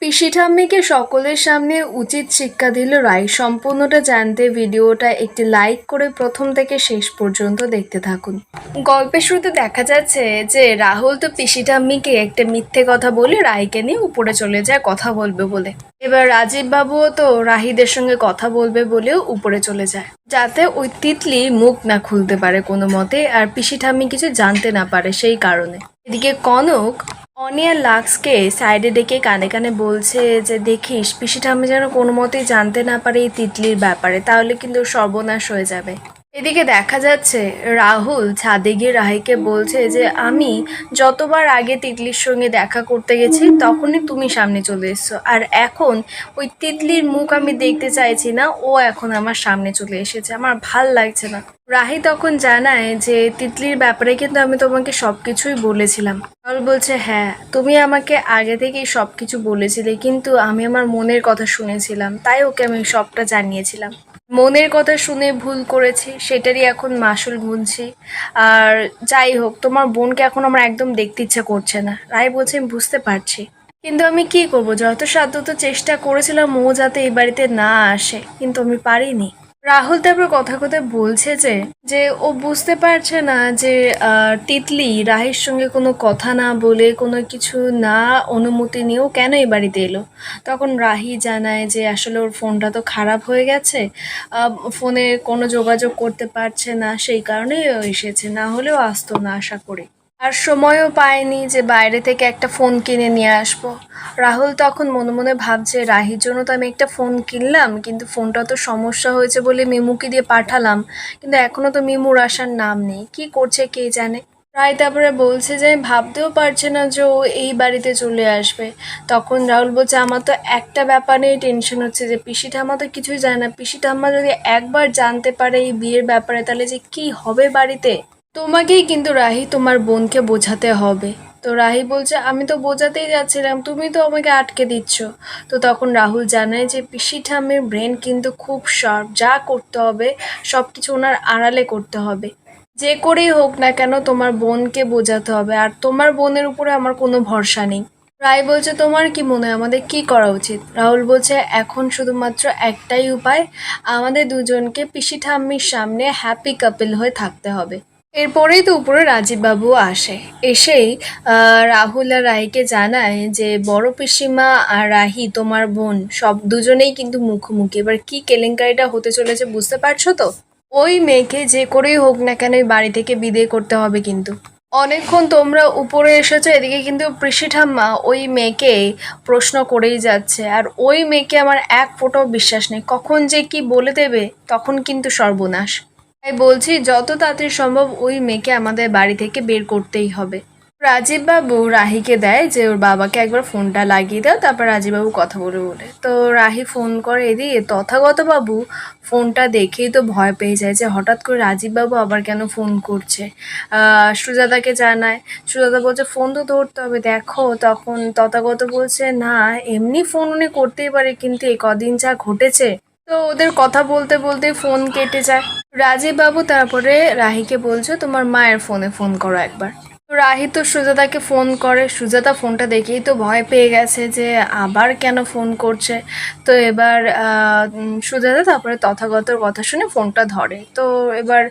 পিসি ঠাম্মিকে সকলের সামনে উচিত শিক্ষা দিল রাই। সম্পূর্ণটা জানতে ভিডিওটা একটি লাইক করে প্রথম থেকে শেষ পর্যন্ত দেখতে থাকুন। গল্পের শুরুতে দেখা যাচ্ছে যে রাহুল তো পিসি ঠাম্মিকে একটা মিথ্যে কথা বলে রাইকে নিয়ে উপরে চলে যায় কথা বলবে বলে। এবার রাজীব বাবুও তো রাহিদের সঙ্গে কথা বলবে বলেও উপরে চলে যায়, যাতে ওই তিতলি মুখ না খুলতে পারে কোনো মতে, আর পিসি ঠাম্মি কিছু জানতে না পারে সেই কারণে। এদিকে কনক অনিয়া লাক্সকে সাইডে ডেকে কানে কানে বলছে যে দেখিস পিসি ঠাম্মি যেন কোনো মতেই জানতে না পারে এই তিতলির ব্যাপারে, তাহলে কিন্তু সর্বনাশ হয়ে যাবে। এদিকে দেখা যাচ্ছে রাহুল ছাদে গিয়ে রাহিকে বলছে যে আমি যতবার আগে তিতলির সঙ্গে দেখা করতে গেছি তখনই তুমি সামনে চলে এসছো, আর এখন ওই তিতলির মুখ আমি দেখতে চাইছি না, ও এখন আমার সামনে চলে এসেছে, আমার ভাল লাগছে না। রাহি তখন জানায় যে তিতলির ব্যাপারে কিন্তু আমি তোমাকে সবকিছুই বলেছিলাম। রাহুল বলছে হ্যাঁ, তুমি আমাকে আগে থেকেই সবকিছু বলেছিলে, কিন্তু আমি আমার মনের কথা শুনেছিলাম, তাই ওকে আমি সবটা জানিয়েছিলাম। মনের কথা শুনে ভুল করেছি, সেটারই এখন মাসুল গুনছি। আর যাই হোক, তোমার বোনকে এখন আমার একদম দেখতে ইচ্ছা করছে না। রায় বলছে আমি বুঝতে পারছি, কিন্তু আমি কি করব, যত সাধ্য তো চেষ্টা করেছিলাম ও যাতে এই বাড়িতে না আসে, কিন্তু আমি পারিনি। রাহুল তারপর কথা কথা বলছে যে যে ও বুঝতে পারছে না যে তিতলি রাহির সঙ্গে কোনো কথা না বলে কোনো কিছু না অনুমতি নিয়েও কেন এই বাড়িতে এলো। তখন রাহি জানায় যে আসলে ওর ফোনটা তো খারাপ হয়ে গেছে, ফোনে কোনো যোগাযোগ করতে পারছে না, সেই কারণেই ও এসেছে, না হলেও আসতো না আশা করি। আর সময়ও পায়নি যে বাইরে থেকে একটা ফোন কিনে নিয়ে আসবো। রাহুল তখন মনে মনে ভাবছে রাহির জন্য তো আমি একটা ফোন কিনলাম, কিন্তু ফোনটা তো সমস্যা হয়েছে বলে মিমুকে দিয়ে পাঠালাম, কিন্তু এখনো তো মিমুর আসার নাম নেই, কি করছে কে জানে। রায় তারপরে বলছে যে ভাবতেও পারছে না যে ও এই বাড়িতে চলে আসবে। তখন রাহুল বলছে আমার তো একটা ব্যাপার নিয়ে টেনশন হচ্ছে যে পিসি ঠাম্মা তো কিছুই জানে না, পিসি ঠাম্মা যদি একবার জানতে পারে এই বিয়ের ব্যাপারে তাহলে যে কি হবে বাড়িতে। তোমাকেই কিন্তু রাহি তোমার বোনকে বোঝাতে হবে। তো রাহি বলছে আমি তো বোঝাতেই যাচ্ছিলাম, তুমি তো আমাকে আটকে দিচ্ছ। তো তখন রাহুল জানায় যে পিসি ঠাম্মির ব্রেন কিন্তু খুব শার্প, যা করতে হবে সব কিছু ওনার আড়ালে করতে হবে, যে করেই হোক না কেন তোমার বোনকে বোঝাতে হবে, আর তোমার বোনের উপরে আমার কোনো ভরসা নেই। রায় বলছে তোমার কি মনে হয় আমাদের কি করা উচিত। রাহুল বলছে এখন শুধুমাত্র একটাই উপায়, আমাদের দুজনকে পিসি ঠাম্মির সামনে হ্যাপি কাপল হয়ে থাকতে হবে। এরপরেই তো উপরে রাজীব বাবু আসে, এসেই রাহুল আর রাহিকে জানায় যে বড় পিসিমা আর রাহি তোমার বোন সব দুজনেই কিন্তু মুখোমুখি, এবার কি কেলেঙ্কারিটা হতে চলেছে বুঝতে পারছো তো। ওই মেয়েকে যে করেই হোক না কেন ওই বাড়ি থেকে বিদায় করতে হবে। কিন্তু অনেকক্ষণ তোমরা উপরে এসেছো, এদিকে কিন্তু পিসি ঠাম্মা ওই মেয়েকে প্রশ্ন করেই যাচ্ছে, আর ওই মেয়েকে আমার এক ফোঁটাও বিশ্বাস নেই, কখন যে কি বলে দেবে তখন কিন্তু সর্বনাশ। তাই বলছি যত তাড়াতাড়ি সম্ভব ওই মেয়েকে আমাদের বাড়ি থেকে বের করতেই হবে। রাজীব বাবু রাহিকে দেয় যে ওর বাবাকে একবার ফোনটা লাগিয়ে দাও, তারপর রাজীব বাবু কথা বলে বলে। তো রাহি ফোন করে, এদিকে তথাগত বাবু ফোনটা দেখেই তো ভয় পেয়ে যায় যে হঠাৎ করে রাজীব বাবু আবার কেন ফোন করছে। সুজাতাকে জানায়, সুজাতা বলছে ফোন তো ধরতে হবে দেখো, তখন তথাগত বলছে না এমনি ফোন উনি করতেই পারে, কিন্তু এই কদিন যা ঘটেছে। তো ওদের কথা বলতে বলতে ফোন কেটে যায়। রাজীব বাবু তারপরে রাহিকে বলছে তোমার মায়ের ফোনে ফোন করো একবার। তো রাহি তো সুজাতাকে ফোন করে, সুজাতা ফোনটা দেখেই তো ভয় পেয়ে গেছে যে আবার কেন ফোন করছে। তো এবার সুজাতা তারপরে তথাগতর কথা শুনে ফোনটা ধরে। তো এবার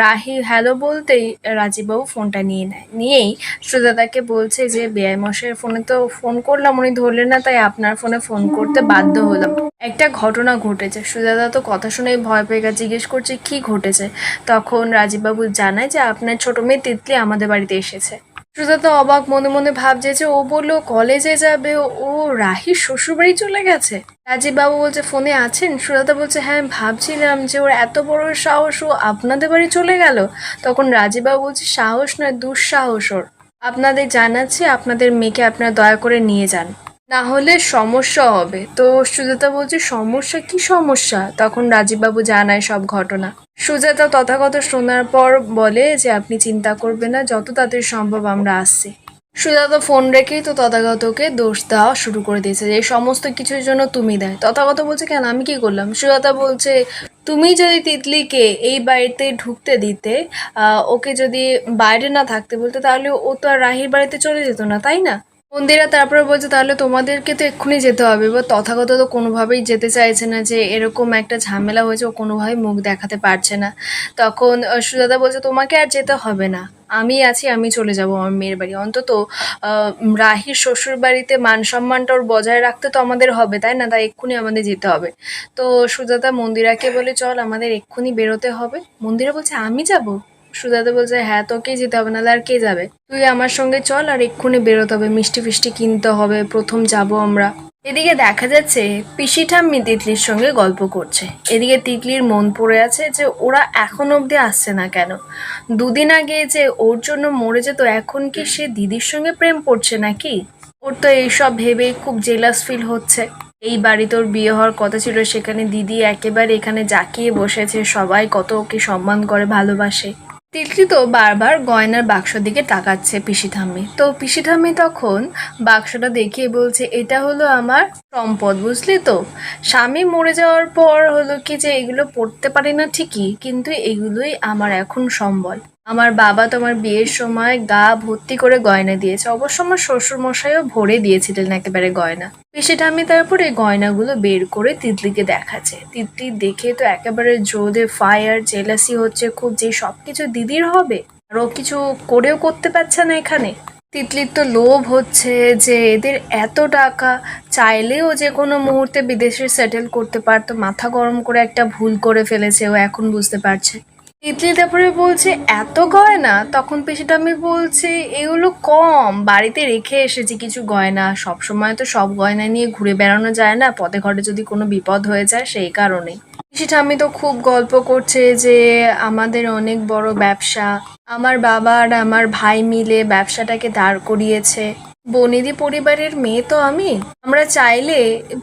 রাহি হ্যালো বলতেই রাজীববাবু ফোনটা নিয়ে নেয়, নিয়েই সুজাতাকে বলছে যে বেআই মশাইয়ের ফোনে তো ফোন করলাম, উনি ধরলেন না, তাই আপনার ফোনে ফোন করতে বাধ্য হলাম। একটা ঘটনা ঘটেছে। সুজাতা তো কথা শুনেই ভয় পেয়ে গেছে, জিজ্ঞেস করছে কি ঘটেছে। তখন রাজীববাবু জানায় যে আপনার ছোট মেয়ে তিতলি আমাদের বাড়িতে এসেছে। সুজাতা অবাক মনে মনে ভাবছে যে ও বললো কলেজে যাবে, ও রাহির শ্বশুরবাড়ি চলে গেছে। রাজীববাবু বলছে ফোনে আছেন। সুজাতা বলছে হ্যাঁ আমি ভাবছিলাম যে ওর এত বড় সাহস, ও আপনাদের বাড়ি চলে গেল। তখন রাজীববাবু বলছে সাহস নয় দুঃসাহস ওর, আপনাদের জানাচ্ছি আপনাদের মেয়েকে আপনারা দয়া করে নিয়ে যান, না হলে সমস্যা হবে। তো সুজাতা বলছে সমস্যা কি সমস্যা। তখন রাজীববাবু জানায় সব ঘটনা। সুজাতা তথাগত শোনার পর বলে যে আপনি চিন্তা করবেন না, যত তাড়াতাড়ি সম্ভব আমরা আসছি। সুজাতা ফোন রেখেই তো তথাগতকে দোষ দেওয়া শুরু করে দিয়েছে যে এই সমস্ত কিছুর জন্য তুমি দেয়। তথাগত বলছে কেন আমি কি করলাম। সুজাতা বলছে তুমি যদি তিতলিকে এই বাড়িতে ঢুকতে দিতে, ওকে যদি বাইরে না থাকতে বলতে, তাহলে ও তো আর রাহির বাড়িতে চলে যেত না, তাই না। মন্দিরা তারপরে বলছে তাহলে তোমাদেরকে তো এক্ষুনি যেতে হবে। এবার তথাগত তো কোনোভাবেই যেতে চাইছে না, যে এরকম একটা ঝামেলা হয়েছে, ও কোনোভাবেই মুখ দেখাতে পারছে না। তখন সুজাতা বলছে তোমাকে আর যেতে হবে না, আমি আছি, আমি চলে যাব আমার মেয়ের বাড়ি। অন্তত রাহির শ্বশুর বাড়িতে মান সম্মানটা ওর বজায় রাখতে তো আমাদের হবে, তাই না? তাই এক্ষুনি আমাদের যেতে হবে। তো সুজাতা মন্দিরাকে বলে চল আমাদের এক্ষুনি বেরোতে হবে। মন্দিরা বলছে আমি যাব? সুজাতা বলছে হ্যাঁ তোকেই যেতে হবে, নাহলে আর কে যাবে? তুই আমার সঙ্গে চল, আর এক্ষুনি বেরোতে হবে, মিষ্টি ফিষ্টি কিনতে হবে, প্রথম যাব আমরা। এদিকে দেখা যাচ্ছে পিসি ঠাম্মি তিতলির সঙ্গে গল্প করছে। এদিকে তিতলির মন পড়ে আছে যে ওরা এখন অবধি আসছে না কেন। দুদিন আগে যে ওর জন্য মরে যেত, এখন কি সে দিদির সঙ্গে প্রেম করছে নাকি? ওর তো এইসব ভেবে খুব জেলাস ফিল হচ্ছে। এই বাড়িতে ওর বিয়ে হওয়ার কথা ছিল, সেখানে দিদি একেবারে এখানে জাঁকিয়ে বসেছে, সবাই কত ওকে সম্মান করে, ভালোবাসে। তিতলি তো বারবার গয়নার বাক্সর দিকে তাকাচ্ছে পিসি ঠাম্মি। তো পিসি ঠাম্মি তখন বাক্সটা দেখিয়ে বলছে এটা হলো আমার সম্পদ, বুঝলি তো? স্বামী মরে যাওয়ার পর হলো কি যে এগুলো পড়তে পারি না ঠিকই, কিন্তু এগুলোই আমার এখন সম্বল। আমার বাবা তোমার বিয়ের সময় গা ভর্তি করে গয়না দিয়েছে, অবশ্য আমার শ্বশুর মশাইও ভরে দিয়েছিলেন একেবারে গয়না। পিসি ঠাম্মি তারপরে গয়নাগুলো বের করে তিতলিকে দেখাচ্ছে। তিতলি দেখে তো একেবারে জোরে ফায়ার জেলাসি হচ্ছে খুব, যে সবকিছু দিদির হবে আর ও কিছু করেও করতে পারছে না এখানে। তিতলির তো লোভ হচ্ছে যে এদের এত টাকা, চাইলেও যে কোনো মুহূর্তে বিদেশে সেটেল করতে পারতো, মাথা গরম করে একটা ভুল করে ফেলেছে ও এখন বুঝতে পারছে। তিতলি তারপরে বলছে এত গয়না? তখন পিসিটা আমি বলছে এগুলো কম, বাড়িতে রেখে এসেছি কিছু গয়না, সব সময় তো সব গয়না নিয়ে ঘুরে বেড়ানো যায় না, পথে ঘটে যদি কোনো বিপদ হয়ে যায় সেই কারণে। পিসি ঠাম্মি তো খুব গল্প করছে যে আমাদের অনেক বড় ব্যবসা, আমার বাবা আর আমার ভাই মিলে ব্যবসাটাকে দাঁড় করিয়েছে। বনেদি পরিবারের মেয়ে তো আমি, আমরা চাইলে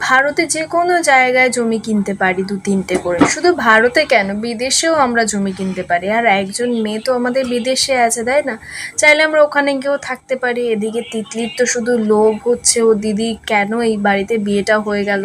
ভারতে যে কোনো জায়গায় জমি কিনতে পারি, 2-3টে করে। শুধু ভারতে কেন, বিদেশেও আমরা জমি কিনতে পারি। আর একজন মেয়ে তো আমাদের বিদেশে আছে, তাই না? চাইলে আমরা ওখানে গিয়েও থাকতে পারি। এদিকে তিতলির তো শুধু লোভ হচ্ছে ও দিদি কেন এই বাড়িতে বিয়েটা হয়ে গেল,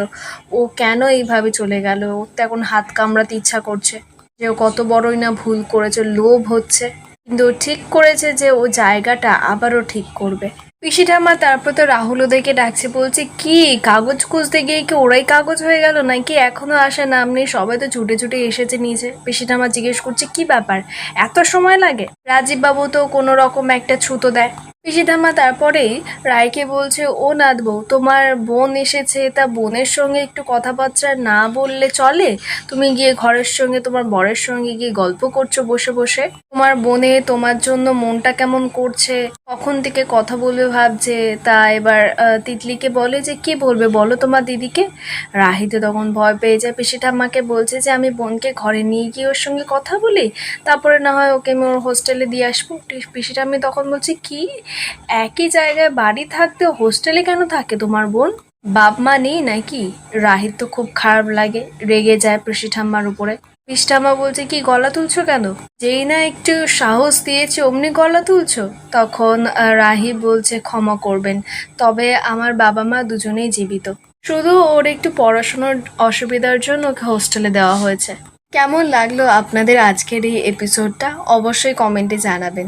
ও কেন এইভাবে চলে গেল, ওর তো এখন হাত কামড়াতে ইচ্ছা করছে যে ও কত বড়ই না ভুল করেছে, লোভ হচ্ছে। কিন্তু ও ঠিক করেছে যে ও জায়গাটা আবারও ঠিক করবে। পিসি ঠাম্মা তারপর তো রাহুল ওদেরকে ডাকছে, বলছে কি কাগজ খুঁজতে গিয়ে কি ওরাই কাগজ হয়ে গেল নাকি, এখনো আসে নাম নেই? সবাই তো ছুটে ছুটে এসেছে নিচে। পিসি ঠাম্মা জিজ্ঞেস করছে কি ব্যাপার, এত সময় লাগে? রাজীব বাবু তো কোনো রকম একটা ছুতো দেয়। পিসি ঠাম্মা তারপরেই রায়কে বলছে ও নাথ বউ, তোমার বোন এসেছে, তা বোনের সঙ্গে একটু কথাবার্তা না বললে চলে? তুমি গিয়ে ঘরের সঙ্গে তোমার বরের সঙ্গে গিয়ে গল্প করছো বসে বসে। তোমার বোনে তোমার জন্য মনটা কেমন করছে, কখন থেকে কথা বলবে ভাবছে। তা এবার তিতলিকে বলে যে কি বলবে বলো তোমার দিদিকে। রাহিতে তখন ভয় পেয়ে যায়, পিসি ঠাম্মাকে বলছে যে আমি বোনকে ঘরে নিয়ে গিয়ে ওর সঙ্গে কথা বলি, তারপরে না হয় ওকে আমি ওর হোস্টেলে দিয়ে আসবো। পিসি ঠাম্মি তখন বলছে কি, একই জায়গায় বাড়ি থাকতে হোস্টেলে কেন থাকে তোমার বোন? বাপ মা নেই নাকি? রাহির তো খুব খারাপ লাগে, রেগে যায় পিসি ঠাম্মার উপরে। পিসি ঠাম্মা বলছে কি গলা তুলছো কেন, যেই না একটু সাহস দিয়েছে অমনি গলা তুলছো? তখন রাহি বলছে ক্ষমা করবেন, তবে আমার বাবা মা দুজনেই জীবিত, শুধু ওর একটু পড়াশোনার অসুবিধার জন্য ওকে হোস্টেলে দেওয়া হয়েছে। কেমন লাগলো আপনাদের আজকের এই এপিসোডটা অবশ্যই কমেন্টে জানাবেন।